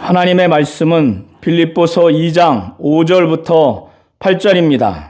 하나님의 말씀은 빌립보서 2장 5절부터 8절입니다.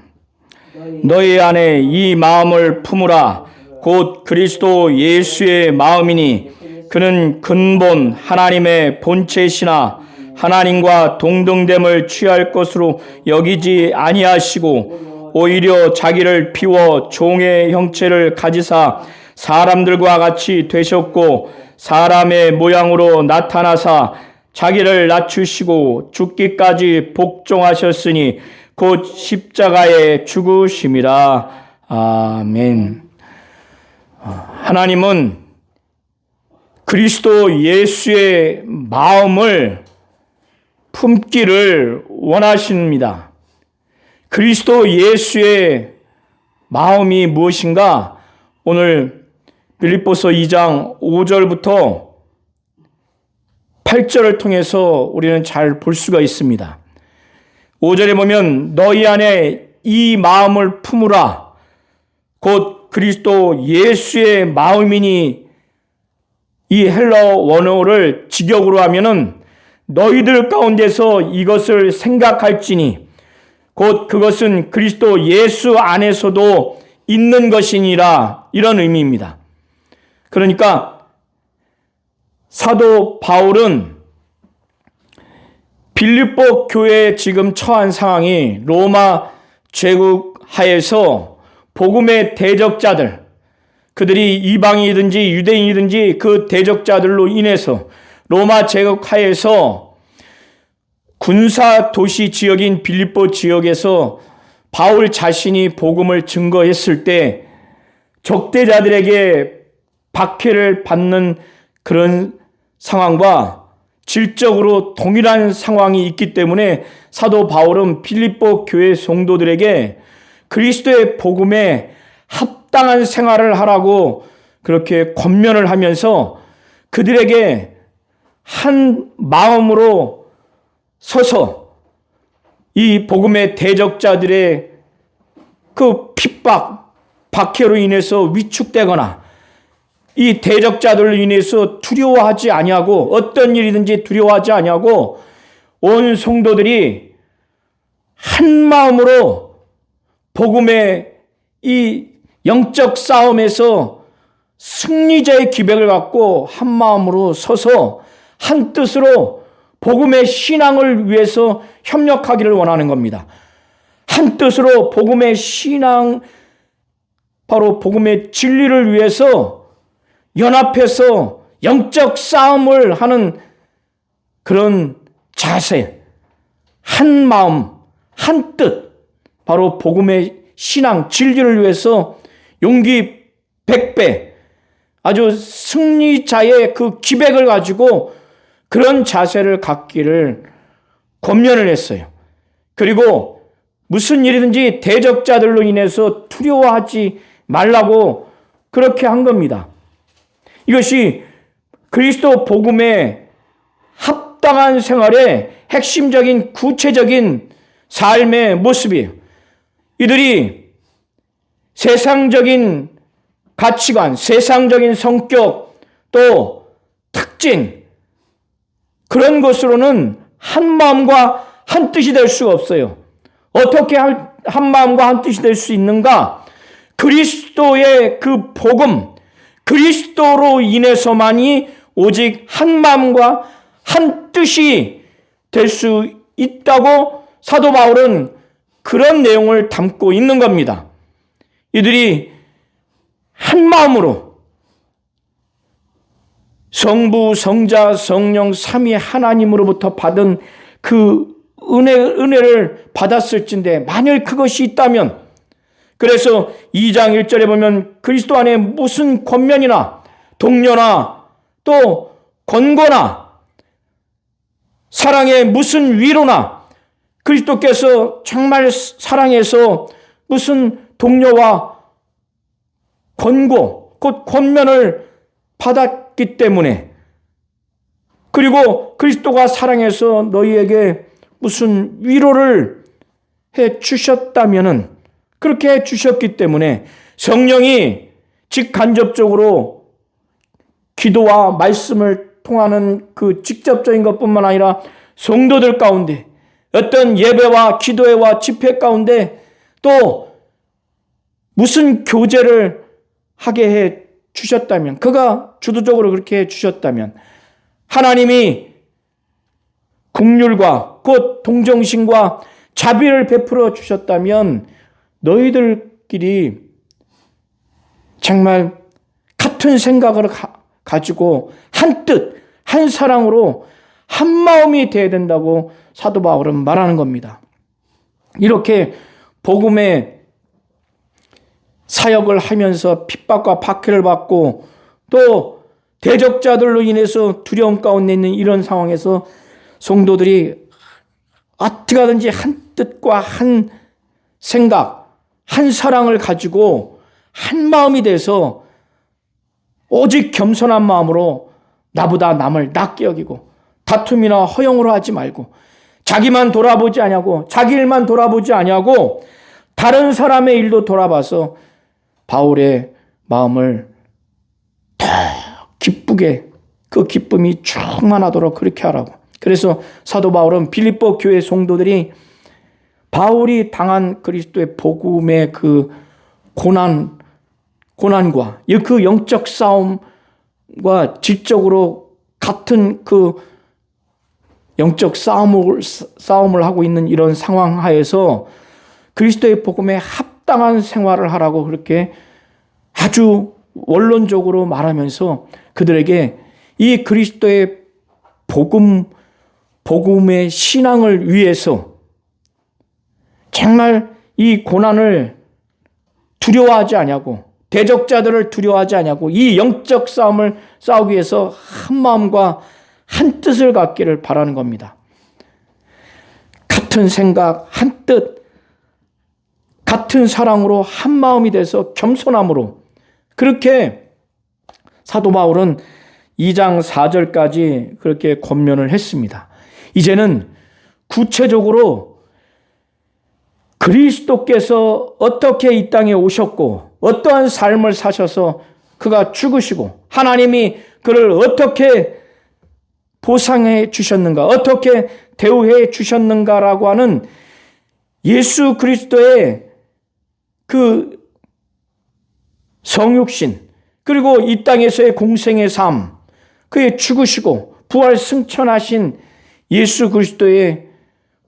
너희 안에 이 마음을 품으라. 곧 그리스도 예수의 마음이니 그는 근본 하나님의 본체시나 하나님과 동등됨을 취할 것으로 여기지 아니하시고 오히려 자기를 비워 종의 형체를 가지사 사람들과 같이 되셨고 사람의 모양으로 나타나사 자기를 낮추시고 죽기까지 복종하셨으니 곧 십자가에 죽으심이라. 아멘. 하나님은 그리스도 예수의 마음을 품기를 원하십니다. 그리스도 예수의 마음이 무엇인가? 오늘 빌립보서 2장 5절부터 8절을 통해서 우리는 잘 볼 수가 있습니다. 5절에 보면 너희 안에 이 마음을 품으라. 곧 그리스도 예수의 마음이니, 이 헬라어 원어를 직역으로 하면은 너희들 가운데서 이것을 생각할지니 곧 그것은 그리스도 예수 안에서도 있는 것이니라, 이런 의미입니다. 그러니까 사도 바울은 빌립보 교회에 지금 처한 상황이 로마 제국 하에서 복음의 대적자들, 그들이 이방인이든지 유대인이든지 그 대적자들로 인해서 로마 제국 하에서 군사 도시 지역인 빌립보 지역에서 바울 자신이 복음을 증거했을 때 적대자들에게 박해를 받는 그런 상황과 질적으로 동일한 상황이 있기 때문에 사도 바울은 빌립보 교회 성도들에게 그리스도의 복음에 합당한 생활을 하라고 그렇게 권면을 하면서 그들에게 한 마음으로 서서 이 복음의 대적자들의 그 핍박, 박해로 인해서 위축되거나 이 대적자들로 인해서 두려워하지 아니하고, 어떤 일이든지 두려워하지 아니하고 온 성도들이 한 마음으로 복음의 이 영적 싸움에서 승리자의 기백을 갖고 한 마음으로 서서 한 뜻으로 복음의 신앙을 위해서 협력하기를 원하는 겁니다. 한 뜻으로 복음의 신앙, 바로 복음의 진리를 위해서 연합해서 영적 싸움을 하는 그런 자세, 한 마음, 한 뜻, 바로 복음의 신앙, 진리를 위해서 용기 100배, 아주 승리자의 그 기백을 가지고 그런 자세를 갖기를 권면을 했어요. 그리고 무슨 일이든지 대적자들로 인해서 두려워하지 말라고 그렇게 한 겁니다. 이것이 그리스도 복음의 합당한 생활의 핵심적인 구체적인 삶의 모습이에요. 이들이 세상적인 가치관, 세상적인 성격, 또 특징, 그런 것으로는 한 마음과 한 뜻이 될 수가 없어요. 어떻게 한 마음과 한 뜻이 될 수 있는가? 그리스도의 그 복음, 그리스도로 인해서만이 오직 한 마음과 한 뜻이 될 수 있다고 사도 바울은 그런 내용을 담고 있는 겁니다. 이들이 한 마음으로 성부, 성자, 성령 삼위 하나님으로부터 받은 그 은혜를 받았을진데, 만일 그것이 있다면, 그래서 2장 1절에 보면 그리스도 안에 무슨 권면이나 동료나 또 권고나 사랑의 무슨 위로나, 그리스도께서 정말 사랑해서 무슨 동료와 권고, 곧 권면을 받았기 때문에, 그리고 그리스도가 사랑해서 너희에게 무슨 위로를 해 주셨다면은, 그렇게 해 주셨기 때문에 성령이 직간접적으로 기도와 말씀을 통하는 그 직접적인 것뿐만 아니라 성도들 가운데 어떤 예배와 기도회와 집회 가운데 또 무슨 교제를 하게 해 주셨다면, 그가 주도적으로 그렇게 해 주셨다면, 하나님이 긍휼과 곧 동정심과 자비를 베풀어 주셨다면 너희들끼리 정말 같은 생각을 가지고 한 뜻, 한 사랑으로 한 마음이 되어야 된다고 사도 바울은 말하는 겁니다. 이렇게 복음의 사역을 하면서 핍박과 박해를 받고 또 대적자들로 인해서 두려움 가운데 있는 이런 상황에서 성도들이 어떻게 하든지 한 뜻과 한 생각, 한 사랑을 가지고 한 마음이 돼서 오직 겸손한 마음으로 나보다 남을 낮게 여기고 다툼이나 허용으로 하지 말고 자기만 돌아보지 아니하고 자기 일만 돌아보지 아니하고 다른 사람의 일도 돌아봐서 바울의 마음을 더 기쁘게 그 기쁨이 충만하도록 그렇게 하라고. 그래서 사도 바울은 빌립보 교회 성도들이 바울이 당한 그리스도의 복음의 그 고난과 그 영적 싸움과 질적으로 같은 그 영적 싸움을 하고 있는 이런 상황 하에서 그리스도의 복음에 합당한 생활을 하라고 그렇게 아주 원론적으로 말하면서 그들에게 이 그리스도의 복음의 신앙을 위해서 정말 이 고난을 두려워하지 아니하고 대적자들을 두려워하지 아니하고 이 영적 싸움을 싸우기 위해서 한 마음과 한 뜻을 갖기를 바라는 겁니다. 같은 생각, 한 뜻, 같은 사랑으로 한 마음이 돼서 겸손함으로 그렇게 사도 바울은 2장 4절까지 그렇게 권면을 했습니다. 이제는 구체적으로 그리스도께서 어떻게 이 땅에 오셨고 어떠한 삶을 사셔서 그가 죽으시고 하나님이 그를 어떻게 보상해 주셨는가, 어떻게 대우해 주셨는가라고 하는 예수 그리스도의 그 성육신, 그리고 이 땅에서의 공생의 삶, 그의 죽으시고 부활 승천하신 예수 그리스도의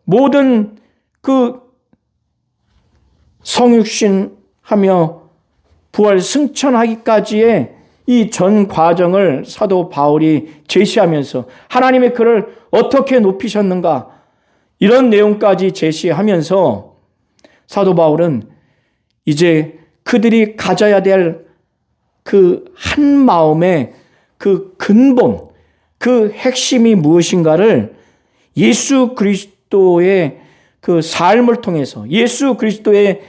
모든 그 성육신하며 부활 승천하기까지의 이 전 과정을 사도 바울이 제시하면서 하나님의 그를 어떻게 높이셨는가 이런 내용까지 제시하면서 사도 바울은 이제 그들이 가져야 될 그 한 마음의 그 근본, 그 핵심이 무엇인가를 예수 그리스도의 그 삶을 통해서, 예수 그리스도의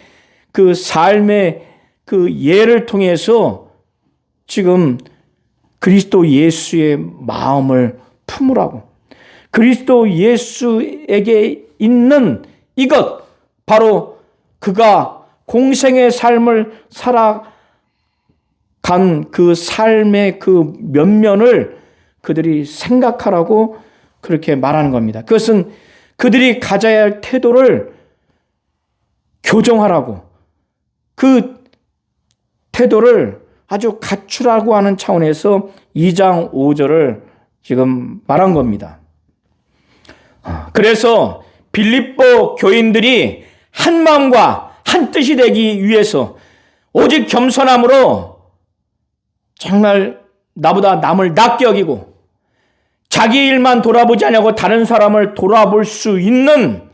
그 삶의 그 예를 통해서 지금 그리스도 예수의 마음을 품으라고. 그리스도 예수에게 있는 이것, 바로 그가 공생의 삶을 살아간 그 삶의 그 면면을 그들이 생각하라고 그렇게 말하는 겁니다. 그것은 그들이 가져야 할 태도를 교정하라고, 그 태도를 아주 갖추라고 하는 차원에서 2장 5절을 지금 말한 겁니다. 그래서 빌립보 교인들이 한 마음과 한 뜻이 되기 위해서 오직 겸손함으로 정말 나보다 남을 낮게 여기고 자기 일만 돌아보지 않냐고 다른 사람을 돌아볼 수 있는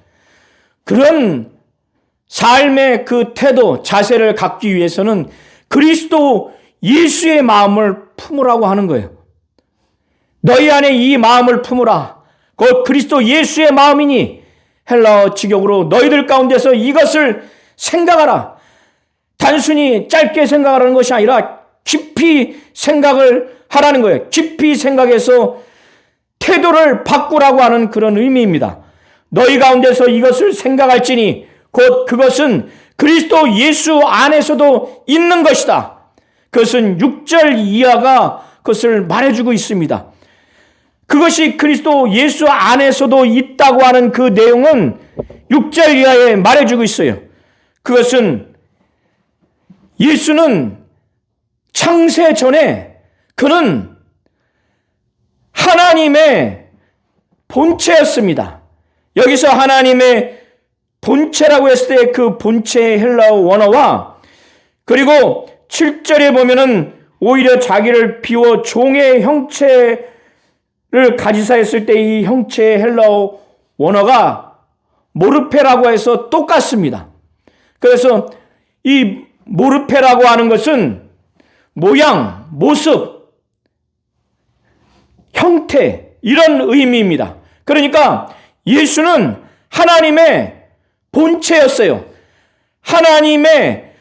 그런 삶의 그 태도, 자세를 갖기 위해서는 그리스도 예수의 마음을 품으라고 하는 거예요. 너희 안에 이 마음을 품으라. 곧 그리스도 예수의 마음이니 헬라어 직역으로 너희들 가운데서 이것을 생각하라. 단순히 짧게 생각하라는 것이 아니라 깊이 생각을 하라는 거예요. 깊이 생각해서 태도를 바꾸라고 하는 그런 의미입니다. 너희 가운데서 이것을 생각할지니 곧 그것은 그리스도 예수 안에서도 있는 것이다. 그것은 6절 이하가 그것을 말해주고 있습니다. 그것이 그리스도 예수 안에서도 있다고 하는 그 내용은 6절 이하에 말해주고 있어요. 그것은 예수는 창세 전에 그는 하나님의 본체였습니다. 여기서 하나님의 본체라고 했을 때 그 본체의 헬라어 원어와 그리고 7절에 보면은 오히려 자기를 비워 종의 형체를 가지사 했을 때 이 형체의 헬라어 원어가 모르페라고 해서 똑같습니다. 그래서 이 모르페라고 하는 것은 모양, 모습, 형태 이런 의미입니다. 그러니까 예수는 하나님의 본체였어요. 하나님의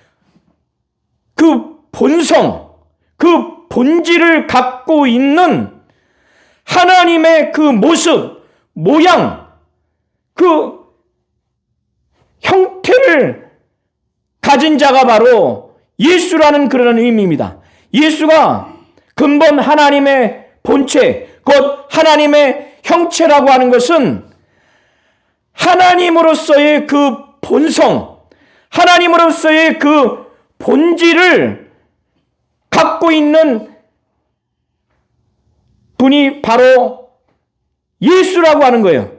그 본성, 그 본질을 갖고 있는 하나님의 그 모습, 모양, 그 형태를 가진 자가 바로 예수라는 그런 의미입니다. 예수가 근본 하나님의 본체, 곧 하나님의 형체라고 하는 것은 하나님으로서의 그 본성, 하나님으로서의 그 본질을 갖고 있는 분이 바로 예수라고 하는 거예요.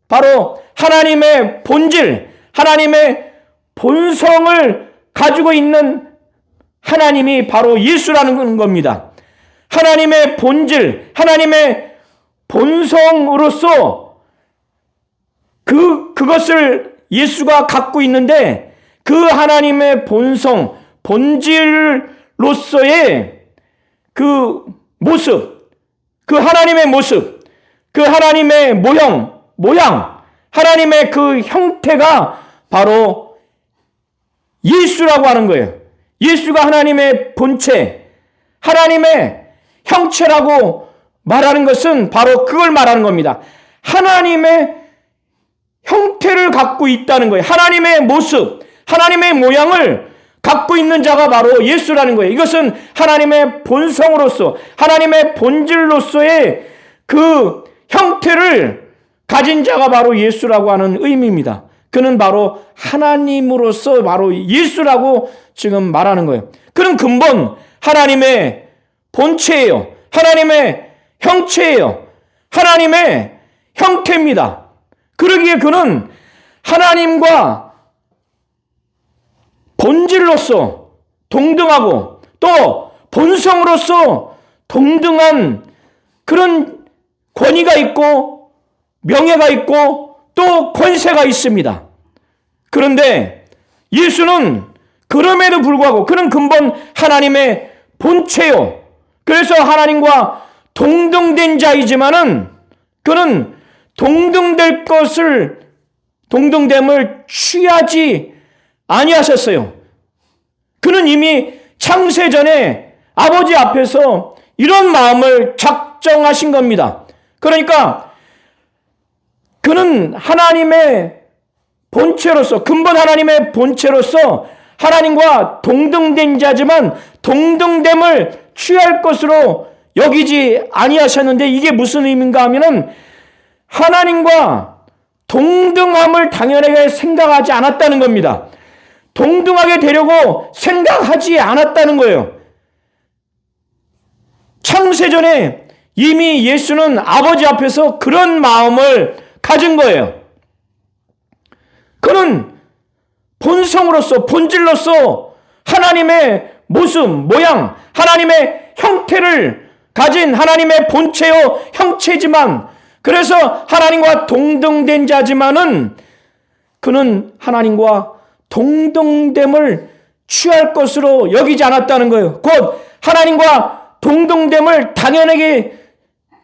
바로 하나님의 본질, 하나님의 본성을 가지고 있는 하나님이 바로 예수라는 겁니다. 하나님의 본질, 하나님의 본성으로서 그것을 예수가 갖고 있는데 그 하나님의 본성, 본질로서의 그 모습, 그 하나님의 모습, 그 하나님의 모양, 하나님의 그 형태가 바로 예수라고 하는 거예요. 예수가 하나님의 본체, 하나님의 형체라고 말하는 것은 바로 그걸 말하는 겁니다. 하나님의 형태를 갖고 있다는 거예요. 하나님의 모습, 하나님의 모양을 갖고 있는 자가 바로 예수라는 거예요. 이것은 하나님의 본성으로서, 하나님의 본질로서의 그 형태를 가진 자가 바로 예수라고 하는 의미입니다. 그는 바로 하나님으로서 바로 예수라고 지금 말하는 거예요. 그는 근본 하나님의 본체예요. 하나님의 형체예요. 하나님의 형태입니다. 그러기에 그는 하나님과 본질로서 동등하고 또 본성으로서 동등한 그런 권위가 있고 명예가 있고 또 권세가 있습니다. 그런데 예수는 그럼에도 불구하고 그는 근본 하나님의 본체요. 그래서 하나님과 동등된 자이지만은 그는 동등됨을 취하지 아니하셨어요. 그는 이미 창세전에 아버지 앞에서 이런 마음을 작정하신 겁니다. 그러니까 그는 하나님의 본체로서, 근본 하나님의 본체로서 하나님과 동등된 자지만 동등됨을 취할 것으로 여기지 아니하셨는데 이게 무슨 의미인가 하면은 하나님과 동등함을 당연하게 생각하지 않았다는 겁니다. 동등하게 되려고 생각하지 않았다는 거예요. 창세전에 이미 예수는 아버지 앞에서 그런 마음을 가진 거예요. 그는 본성으로서, 본질로서 하나님의 모습, 모양, 하나님의 형태를 가진 하나님의 본체요 형체지만 그래서 하나님과 동등된 자지만은 그는 하나님과 동등됨을 취할 것으로 여기지 않았다는 거예요. 곧 하나님과 동등됨을 당연하게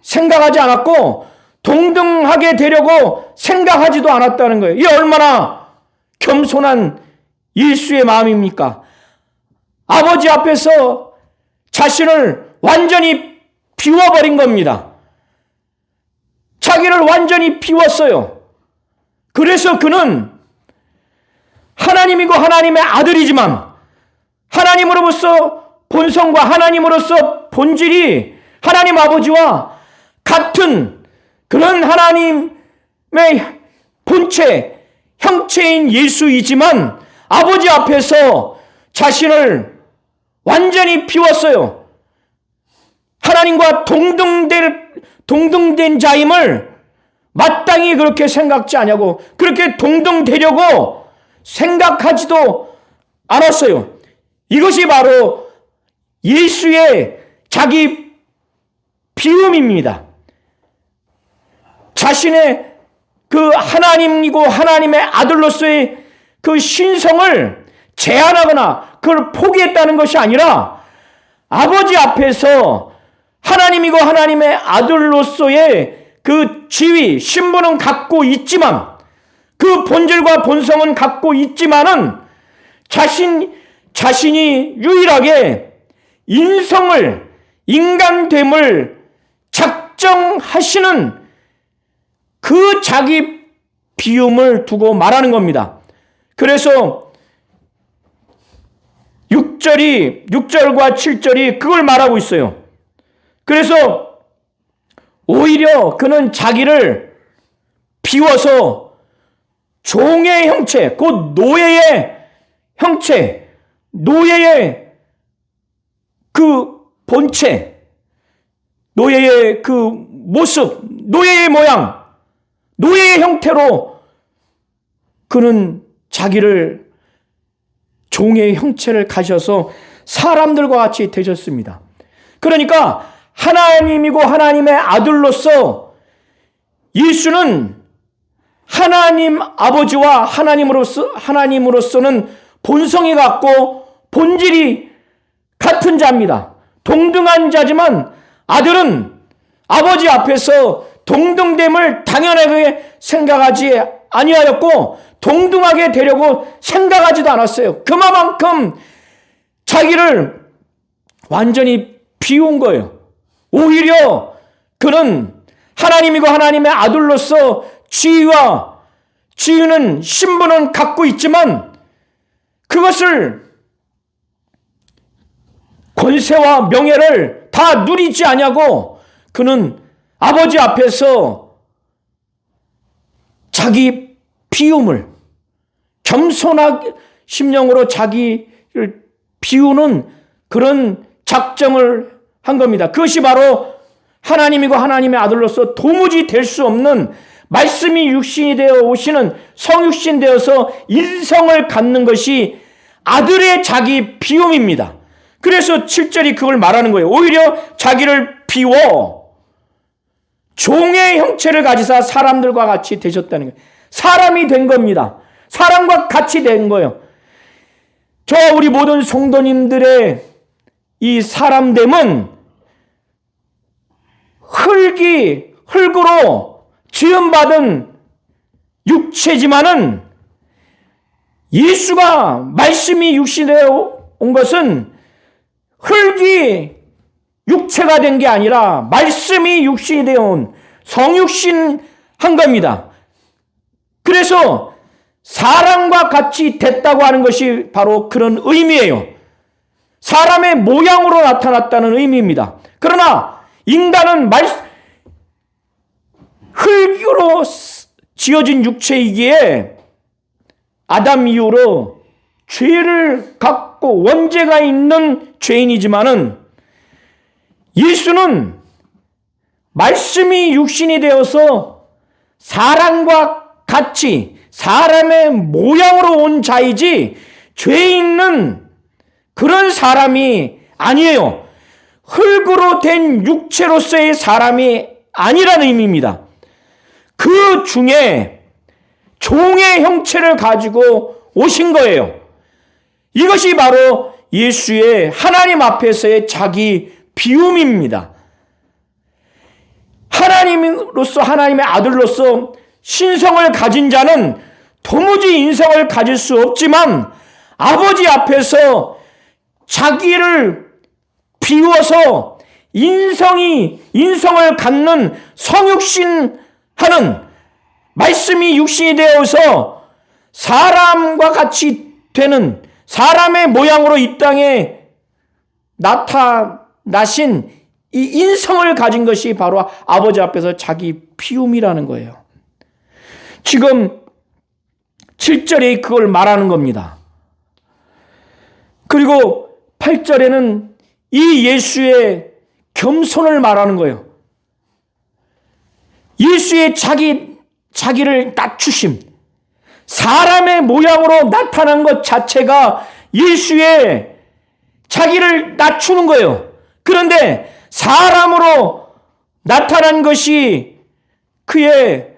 생각하지 않았고 동등하게 되려고 생각하지도 않았다는 거예요. 이게 얼마나 겸손한 예수의 마음입니까? 아버지 앞에서 자신을 완전히 비워버린 겁니다. 자기를 완전히 비웠어요. 그래서 그는 하나님이고 하나님의 아들이지만 하나님으로부터 본성과 하나님으로서 본질이 하나님 아버지와 같은 그런 하나님의 본체, 형체인 예수이지만 아버지 앞에서 자신을 완전히 비웠어요. 하나님과 동등된 자임을 마땅히 그렇게 생각지 않냐고, 그렇게 동등되려고 생각하지도 않았어요. 이것이 바로 예수의 자기 비움입니다. 자신의 그 하나님이고 하나님의 아들로서의 그 신성을 제한하거나 그걸 포기했다는 것이 아니라 아버지 앞에서 하나님이고 하나님의 아들로서의 그 지위, 신분은 갖고 있지만, 그 본질과 본성은 갖고 있지만은 자신이 유일하게 인간됨을 작정하시는 그 자기 비움을 두고 말하는 겁니다. 그래서 6절과 7절이 그걸 말하고 있어요. 그래서 오히려 그는 자기를 비워서 종의 형체, 곧 노예의 형체, 노예의 그 본체, 노예의 그 모습, 노예의 모양, 노예의 형태로 그는 자기를 종의 형체를 가져서 사람들과 같이 되셨습니다. 그러니까 하나님이고 하나님의 아들로서 예수는 하나님 아버지와 하나님으로서는 본성이 같고 본질이 같은 자입니다. 동등한 자지만 아들은 아버지 앞에서 동등됨을 당연하게 생각하지 아니하였고 동등하게 되려고 생각하지도 않았어요. 그만큼 자기를 완전히 비운 거예요. 오히려 그는 하나님이고 하나님의 아들로서 지위는 신분은 갖고 있지만 그것을 권세와 명예를 다 누리지 아니하고 그는 아버지 앞에서 자기 비움을 겸손한 심령으로 자기를 비우는 그런 작정을 한 겁니다. 그것이 바로 하나님이고 하나님의 아들로서 도무지 될 수 없는 말씀이 육신이 되어 오시는 성육신 되어서 인성을 갖는 것이 아들의 자기 비움입니다. 그래서 7절이 그걸 말하는 거예요. 오히려 자기를 비워 종의 형체를 가지사 사람들과 같이 되셨다는 거예요. 사람이 된 겁니다. 사람과 같이 된 거예요. 저와 우리 모든 성도님들의 이 사람됨은 흙으로 지음받은 육체지만은 예수가 말씀이 육신되어 온 것은 흙이 육체가 된 게 아니라 말씀이 육신이 되어 온 성육신 한 겁니다. 그래서 사람과 같이 됐다고 하는 것이 바로 그런 의미예요. 사람의 모양으로 나타났다는 의미입니다. 그러나 인간은 흙으로 지어진 육체이기에 아담 이후로 죄를 갖고 원죄가 있는 죄인이지만은 예수는 말씀이 육신이 되어서 사람과 같이 사람의 모양으로 온 자이지 죄 있는 그런 사람이 아니에요. 흙으로 된 육체로서의 사람이 아니라는 의미입니다. 그 중에 종의 형체를 가지고 오신 거예요. 이것이 바로 예수의 하나님 앞에서의 자기 비움입니다. 하나님으로서 하나님의 아들로서 신성을 가진 자는 도무지 인성을 가질 수 없지만 아버지 앞에서 자기를 비워서 인성을 갖는 성육신하는 말씀이 육신이 되어서 사람과 같이 되는 사람의 모양으로 이 땅에 나타나신 이 인성을 가진 것이 바로 아버지 앞에서 자기 피움이라는 거예요. 지금 7절에 그걸 말하는 겁니다. 그리고 8절에는 이 예수의 겸손을 말하는 거예요. 예수의 자기를 낮추심, 사람의 모양으로 나타난 것 자체가 예수의 자기를 낮추는 거예요. 그런데 사람으로 나타난 것이 그의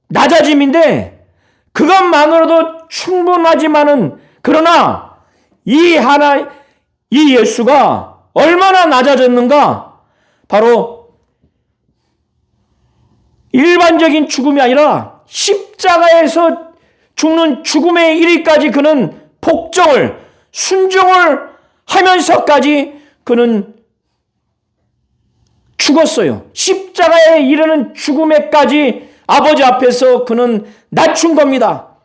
낮아짐인데 그것만으로도 충분하지만은, 그러나 이 예수가 얼마나 낮아졌는가? 바로 일반적인 죽음이 아니라 십자가에서 죽는 죽음에 이르기까지 그는 복종을, 순종을 하면서까지 그는 죽었어요. 십자가에 이르는 죽음에까지 아버지 앞에서 그는 낮춘 겁니다.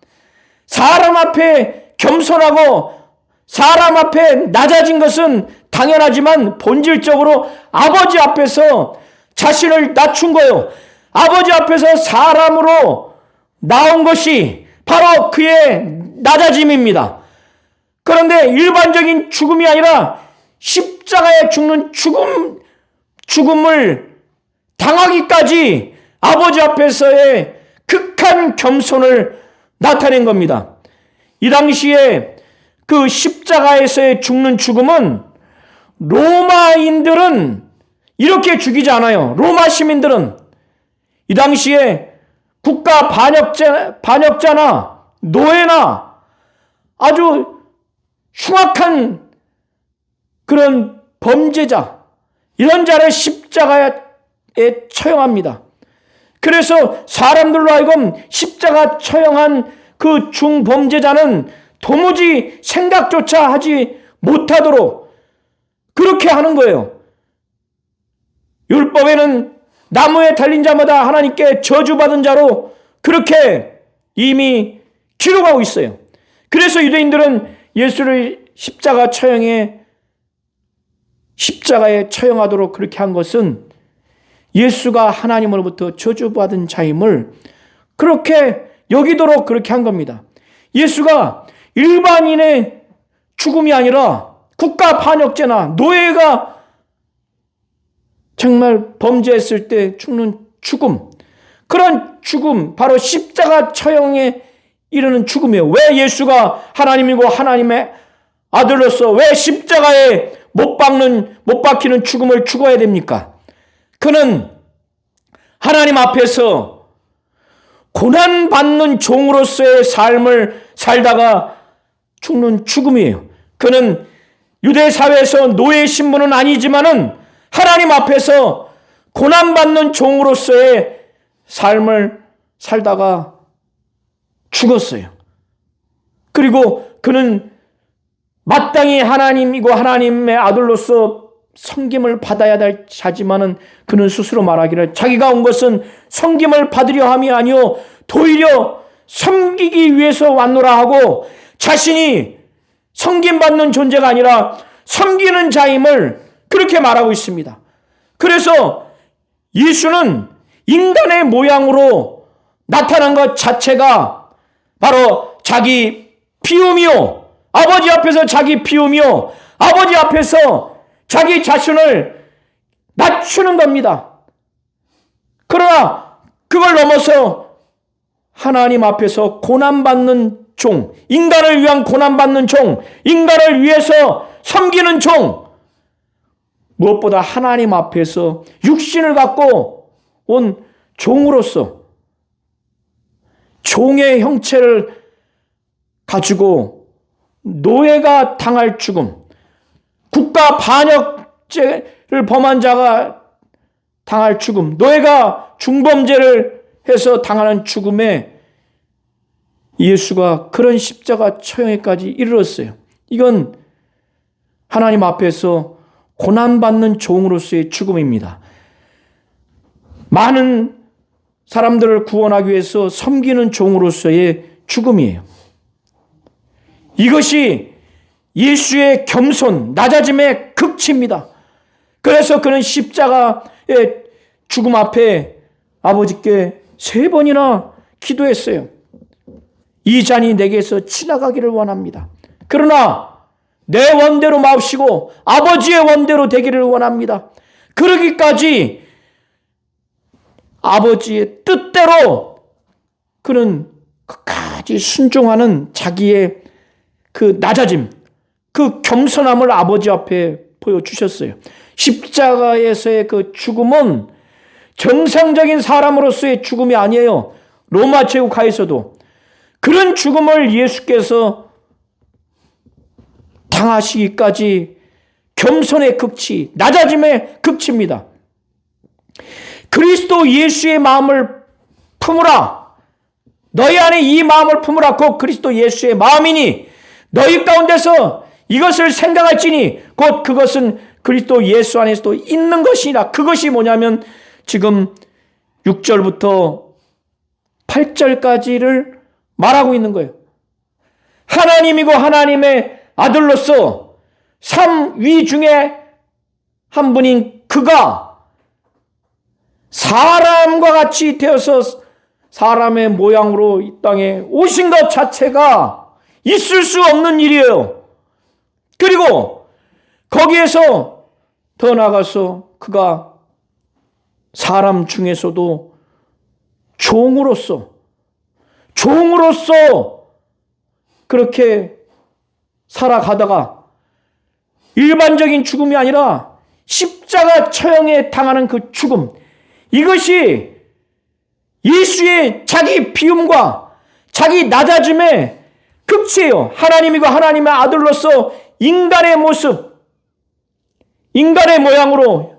사람 앞에 겸손하고 사람 앞에 낮아진 것은 당연하지만 본질적으로 아버지 앞에서 자신을 낮춘 거예요. 아버지 앞에서 사람으로 나온 것이 바로 그의 낮아짐입니다. 그런데 일반적인 죽음이 아니라 십자가에 죽는 죽음을 당하기까지 아버지 앞에서의 극한 겸손을 나타낸 겁니다. 이 당시에 그 십자가에서의 죽는 죽음은 로마인들은 이렇게 죽이지 않아요. 로마 시민들은 이 당시에 국가 반역자나 노예나 아주 흉악한 그런 범죄자, 이런 자를 십자가에 처형합니다. 그래서 사람들로 하여금 십자가 처형한 그 중범죄자는 도무지 생각조차 하지 못하도록 그렇게 하는 거예요. 율법에는 나무에 달린 자마다 하나님께 저주받은 자로 그렇게 이미 기록하고 있어요. 그래서 유대인들은 예수를 십자가에 처형하도록 그렇게 한 것은 예수가 하나님으로부터 저주받은 자임을 그렇게 여기도록 그렇게 한 겁니다. 예수가 일반인의 죽음이 아니라 국가 반역죄나 노예가 정말 범죄했을 때 죽는 죽음, 그런 죽음, 바로 십자가 처형에 이르는 죽음이에요. 왜 예수가 하나님이고 하나님의 아들로서 왜 십자가에 못 박히는 죽음을 죽어야 됩니까? 그는 하나님 앞에서 고난받는 종으로서의 삶을 살다가 죽는 죽음이에요. 그는 유대 사회에서 노예 신분은 아니지만은 하나님 앞에서 고난받는 종으로서의 삶을 살다가 죽었어요. 그리고 그는 마땅히 하나님이고 하나님의 아들로서 섬김을 받아야 될 자지만은 그는 스스로 말하기를 자기가 온 것은 섬김을 받으려 함이 아니요 도리어 섬기기 위해서 왔노라 하고 자신이 섬김받는 존재가 아니라 섬기는 자임을 그렇게 말하고 있습니다. 그래서 예수는 인간의 모양으로 나타난 것 자체가 바로 자기 피움이요, 아버지 앞에서 자기 피움이요, 아버지 앞에서 자기 자신을 낮추는 겁니다. 그러나 그걸 넘어서 하나님 앞에서 고난받는 종, 인간을 위한 고난받는 종, 인간을 위해서 섬기는 종, 무엇보다 하나님 앞에서 육신을 갖고 온 종으로서 종의 형체를 가지고 노예가 당할 죽음, 국가 반역죄를 범한 자가 당할 죽음, 노예가 중범죄를 해서 당하는 죽음에 예수가 그런 십자가 처형에까지 이르렀어요. 이건 하나님 앞에서 고난받는 종으로서의 죽음입니다. 많은 사람들을 구원하기 위해서 섬기는 종으로서의 죽음이에요. 이것이 예수의 겸손, 낮아짐의 극치입니다. 그래서 그는 십자가의 죽음 앞에 아버지께 3번이나 기도했어요. 이 잔이 내게서 지나가기를 원합니다. 그러나 내 원대로 마옵시고 아버지의 원대로 되기를 원합니다. 그러기까지 아버지의 뜻대로 그는 끝까지 순종하는 자기의 그 낮아짐, 그 겸손함을 아버지 앞에 보여주셨어요. 십자가에서의 그 죽음은 정상적인 사람으로서의 죽음이 아니에요. 로마 제국하에서도 그런 죽음을 예수께서 당하시기까지 겸손의 극치, 낮아짐의 극치입니다. 그리스도 예수의 마음을 품으라. 너희 안에 이 마음을 품으라. 곧 그리스도 예수의 마음이니 너희 가운데서 이것을 생각할지니 곧 그것은 그리스도 예수 안에서도 있는 것이라. 그것이 뭐냐면 지금 6절부터 8절까지를 말하고 있는 거예요. 하나님이고 하나님의 아들로서 삼위 중에 한 분인 그가 사람과 같이 되어서 사람의 모양으로 이 땅에 오신 것 자체가 있을 수 없는 일이에요. 그리고 거기에서 더 나아가서 그가 사람 중에서도 종으로서 그렇게 살아가다가 일반적인 죽음이 아니라 십자가 처형에 당하는 그 죽음, 이것이 예수의 자기 비움과 자기 낮아짐의 극치예요. 하나님이고 하나님의 아들로서 인간의 모습, 인간의 모양으로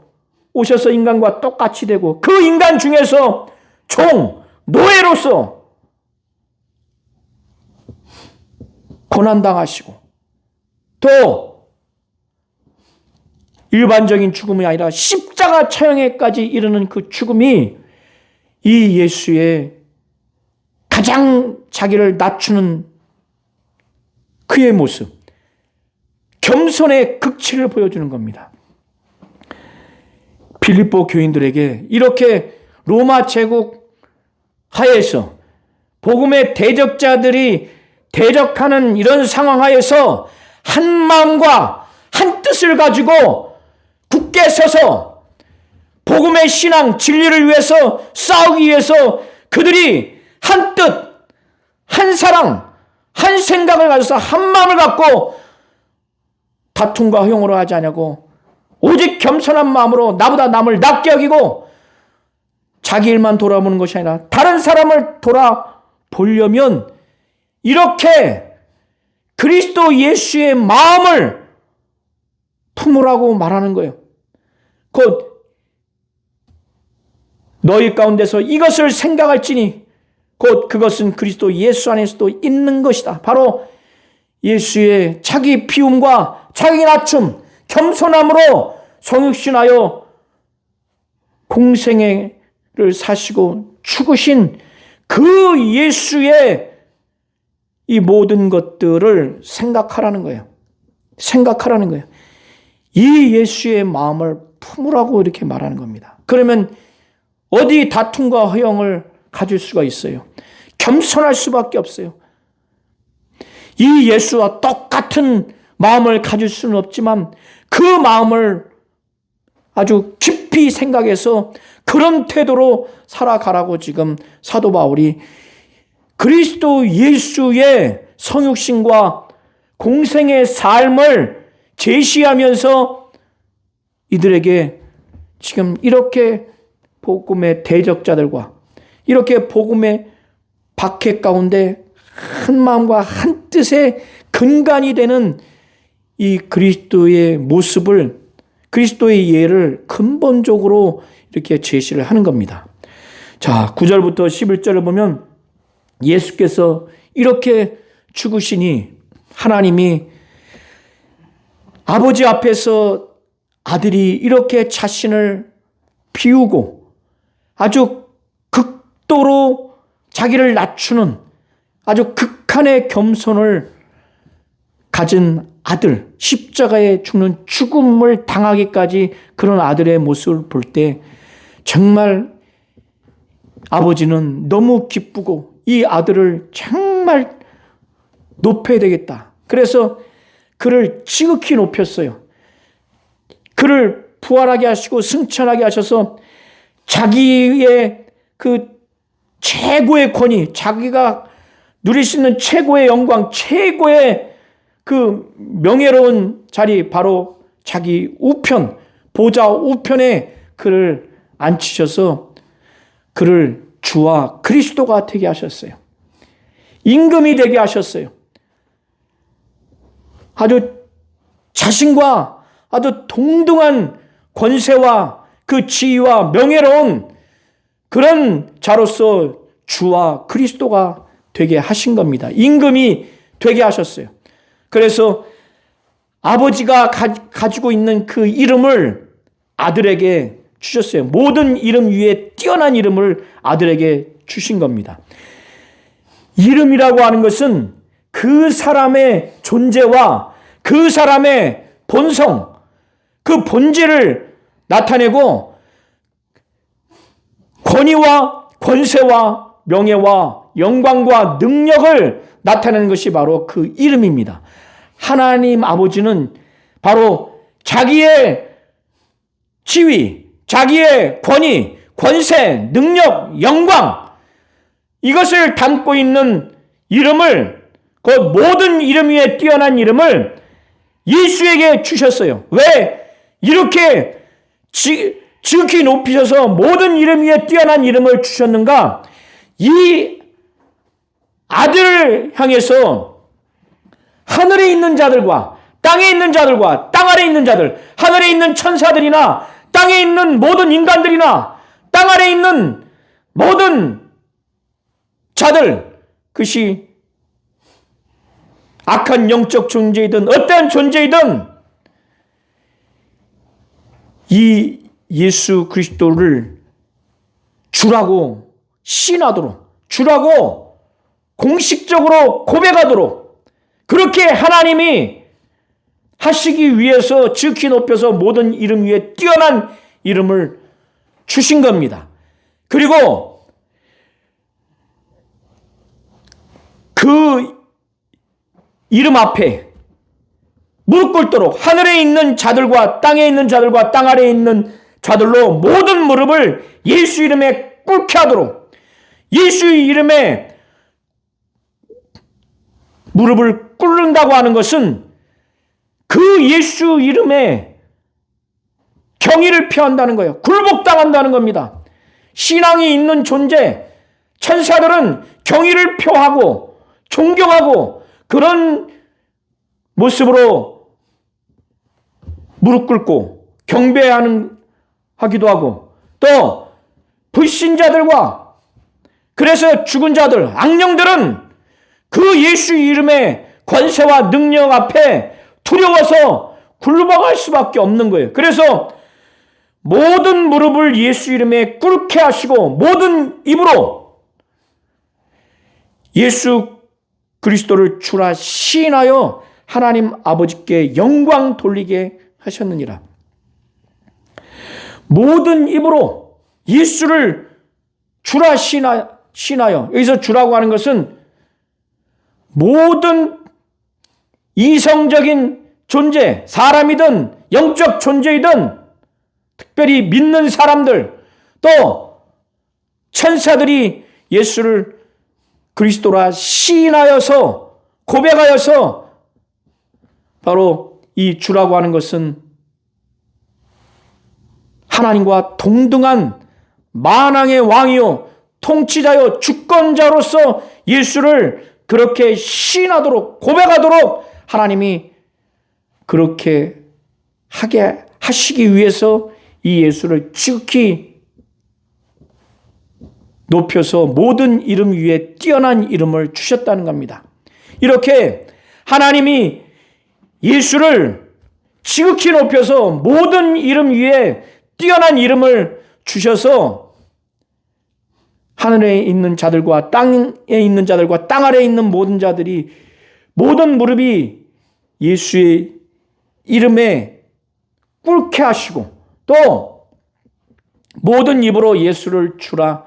오셔서 인간과 똑같이 되고 그 인간 중에서 노예로서 고난당하시고 또 일반적인 죽음이 아니라 십자가 처형에까지 이르는 그 죽음이 이 예수의 가장 자기를 낮추는 그의 모습, 겸손의 극치를 보여주는 겁니다. 빌립보 교인들에게 이렇게 로마 제국 하에서 복음의 대적자들이 대적하는 이런 상황 하에서 한 마음과 한 뜻을 가지고 굳게 서서 복음의 신앙, 진리를 위해서 싸우기 위해서 그들이 한 뜻, 한 사랑, 한 생각을 가져서 한 마음을 갖고 다툼과 허용으로 하지 않냐고 오직 겸손한 마음으로 나보다 남을 낮게 여기고 자기 일만 돌아보는 것이 아니라 다른 사람을 돌아보려면 이렇게 그리스도 예수의 마음을 품으라고 말하는 거예요. 곧 너희 가운데서 이것을 생각할지니 곧 그것은 그리스도 예수 안에서도 있는 것이다. 바로 예수의 자기 비움과 자기 낮춤, 겸손함으로 성육신하여 공생애를 사시고 죽으신 그 예수의 이 모든 것들을 생각하라는 거예요. 생각하라는 거예요. 이 예수의 마음을 품으라고 이렇게 말하는 겁니다. 그러면 어디 다툼과 허영을 가질 수가 있어요? 겸손할 수밖에 없어요. 이 예수와 똑같은 마음을 가질 수는 없지만 그 마음을 아주 깊이 생각해서 그런 태도로 살아가라고 지금 사도 바울이 그리스도 예수의 성육신과 공생의 삶을 제시하면서 이들에게 지금 이렇게 복음의 대적자들과 이렇게 복음의 박해 가운데 한 마음과 한 뜻의 근간이 되는 이 그리스도의 모습을, 그리스도의 예를 근본적으로 이렇게 제시를 하는 겁니다. 자, 9절부터 11절을 보면 예수께서 이렇게 죽으시니 하나님이 아버지 앞에서 아들이 이렇게 자신을 비우고 아주 극도로 자기를 낮추는 아주 극한의 겸손을 가진 아들, 십자가에 죽는 죽음을 당하기까지 그런 아들의 모습을 볼 때 정말 아버지는 너무 기쁘고 이 아들을 정말 높여야 되겠다. 그래서 그를 지극히 높였어요. 그를 부활하게 하시고 승천하게 하셔서 자기의 그 최고의 권위, 자기가 누릴 수 있는 최고의 영광, 최고의 그 명예로운 자리, 바로 자기 우편, 보좌 우편에 그를 앉히셔서 그를 주와 그리스도가 되게 하셨어요. 임금이 되게 하셨어요. 아주 자신과 아주 동등한 권세와 그 지위와 명예로운 그런 자로서 주와 그리스도가 되게 하신 겁니다. 임금이 되게 하셨어요. 그래서 아버지가 가지고 있는 그 이름을 아들에게 주셨어요. 모든 이름 위에 뛰어난 이름을 아들에게 주신 겁니다. 이름이라고 하는 것은 그 사람의 존재와 그 사람의 본성, 그 본질을 나타내고 권위와 권세와 명예와 영광과 능력을 나타내는 것이 바로 그 이름입니다. 하나님 아버지는 바로 자기의 지위, 자기의 권위, 권세, 능력, 영광, 이것을 담고 있는 이름을, 그 모든 이름 위에 뛰어난 이름을 예수에게 주셨어요. 왜 이렇게 지극히 높이셔서 모든 이름 위에 뛰어난 이름을 주셨는가? 이 아들을 향해서 하늘에 있는 자들과 땅에 있는 자들과 땅 아래에 있는 자들, 하늘에 있는 천사들이나 땅에 있는 모든 인간들이나 땅 아래에 있는 모든 자들, 그것이 악한 영적 존재이든 어떠한 존재이든 이 예수 그리스도를 주라고 시인하도록, 주라고 공식적으로 고백하도록 그렇게 하나님이 하시기 위해서 지극히 높여서 모든 이름 위에 뛰어난 이름을 주신 겁니다. 그리고 그 이름 앞에 무릎 꿇도록 하늘에 있는 자들과 땅에 있는 자들과 땅 아래에 있는 자들로 모든 무릎을 예수 이름에 꿇게 하도록, 예수 이름에 무릎을 꿇는다고 하는 것은 그 예수 이름에 경의를 표한다는 거예요. 굴복당한다는 겁니다. 신앙이 있는 존재, 천사들은 경의를 표하고 존경하고 그런 모습으로 무릎 꿇고 경배하기도 하고, 또 불신자들과 그래서 죽은 자들, 악령들은 그 예수 이름의 권세와 능력 앞에 두려워서 굴복할 수밖에 없는 거예요. 그래서 모든 무릎을 예수 이름에 꿇게 하시고 모든 입으로 예수 그리스도를 주라 시인하여 하나님 아버지께 영광 돌리게 하셨느니라. 모든 입으로 예수를 주라 시인하여, 여기서 주라고 하는 것은 모든 이성적인 존재, 사람이든 영적 존재이든 특별히 믿는 사람들, 또 천사들이 예수를 그리스도라 시인하여서 고백하여서 바로 이 주라고 하는 것은 하나님과 동등한 만왕의 왕이요 통치자요 주권자로서 예수를 그렇게 시인하도록 고백하도록 하나님이 그렇게 하게 하시기 위해서 이 예수를 지극히 높여서 모든 이름 위에 뛰어난 이름을 주셨다는 겁니다. 이렇게 하나님이 예수를 지극히 높여서 모든 이름 위에 뛰어난 이름을 주셔서 하늘에 있는 자들과 땅에 있는 자들과 땅 아래에 있는 모든 자들이 모든 무릎이 예수의 이름에 꿇게 하시고 또 모든 입으로 예수를 주라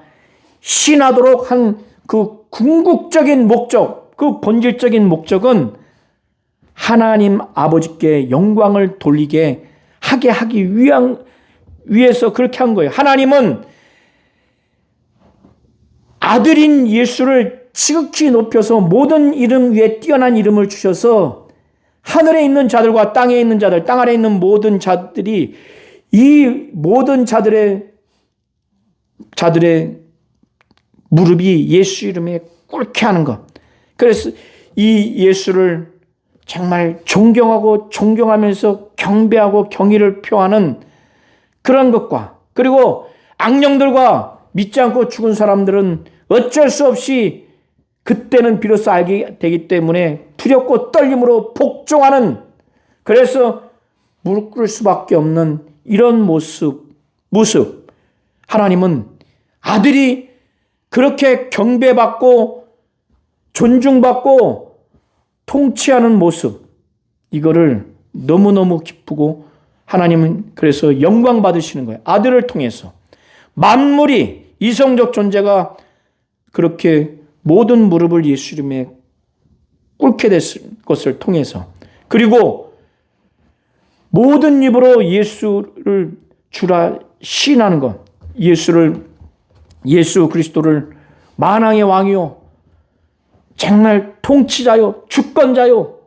신하도록 한 그 궁극적인 목적, 그 본질적인 목적은 하나님 아버지께 영광을 돌리게 하기 위해서 그렇게 한 거예요. 하나님은 아들인 예수를 지극히 높여서 모든 이름 위에 뛰어난 이름을 주셔서 하늘에 있는 자들과 땅에 있는 자들, 땅 아래 있는 모든 자들이 이 모든 자들의 무릎이 예수 이름에 꿇게 하는 것. 그래서 이 예수를 정말 존경하면서 경배하고 경의를 표하는 그런 것과 그리고 악령들과 믿지 않고 죽은 사람들은 어쩔 수 없이 그때는 비로소 알게 되기 때문에 두렵고 떨림으로 복종하는 그래서 무릎 꿇을 수밖에 없는 이런 모습 하나님은 아들이 그렇게 경배받고 존중받고 통치하는 모습 이거를 너무너무 기쁘고 하나님은 그래서 영광 받으시는 거예요. 아들을 통해서 만물이 이성적 존재가 그렇게 모든 무릎을 예수 이름에 꿇게 됐을 것을 통해서 그리고 모든 입으로 예수를 주라 시인하는 것 예수 그리스도를 만왕의 왕이요 정말 통치자요 주권자요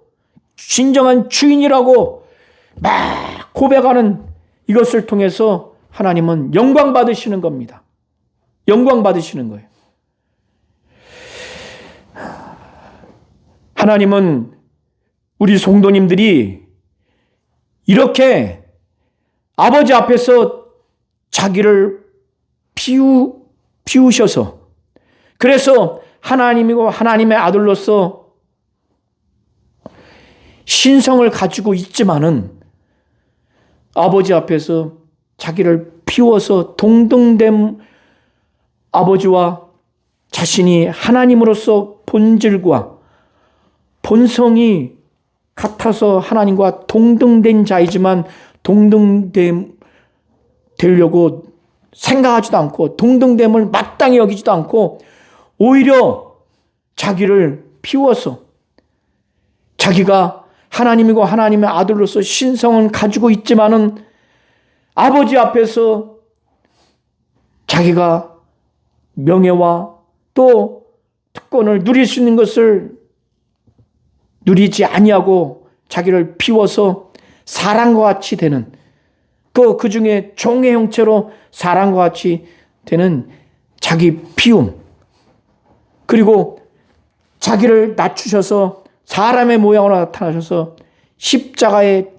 진정한 주인이라고 막 고백하는 이것을 통해서 하나님은 영광 받으시는 겁니다. 영광 받으시는 거예요. 하나님은 우리 성도님들이 이렇게 아버지 앞에서 자기를 비우셔서 그래서 하나님이고 하나님의 아들로서 신성을 가지고 있지만은 아버지 앞에서 자기를 비워서 동등됨 아버지와 자신이 하나님으로서 본질과 본성이 같아서 하나님과 동등된 자이지만 되려고 생각하지도 않고 동등됨을 마땅히 여기지도 않고 오히려 자기를 비워서 자기가 하나님이고 하나님의 아들로서 신성은 가지고 있지만은 아버지 앞에서 자기가 명예와 또 특권을 누릴 수 있는 것을 누리지 아니하고 자기를 비워서 사람과 같이 되는 그 중에 종의 형체로 사람과 같이 되는 자기 비움 그리고 자기를 낮추셔서 사람의 모양으로 나타나셔서 십자가에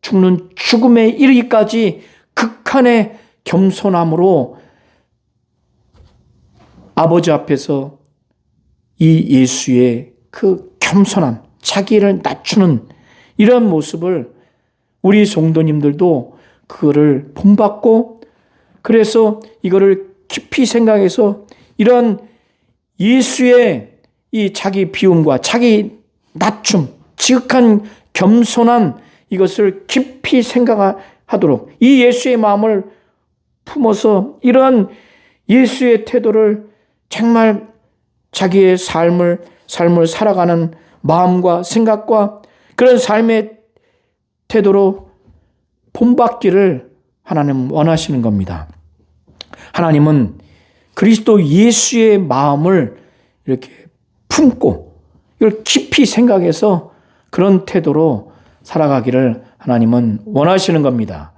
죽는 죽음에 이르기까지 극한의 겸손함으로 아버지 앞에서 이 예수의 그 겸손함, 자기를 낮추는 이런 모습을 우리 성도님들도 그거를 본받고 그래서 이거를 깊이 생각해서 이런 예수의 이 자기 비움과 자기 낮춤, 지극한 겸손한 이것을 깊이 생각하도록 이 예수의 마음을 품어서 이런 예수의 태도를 정말 자기의 삶을 살아가는 마음과 생각과 그런 삶의 태도로 본받기를 하나님 원하시는 겁니다. 하나님은 그리스도 예수의 마음을 이렇게 품고 이걸 깊이 생각해서 그런 태도로 살아가기를 하나님은 원하시는 겁니다.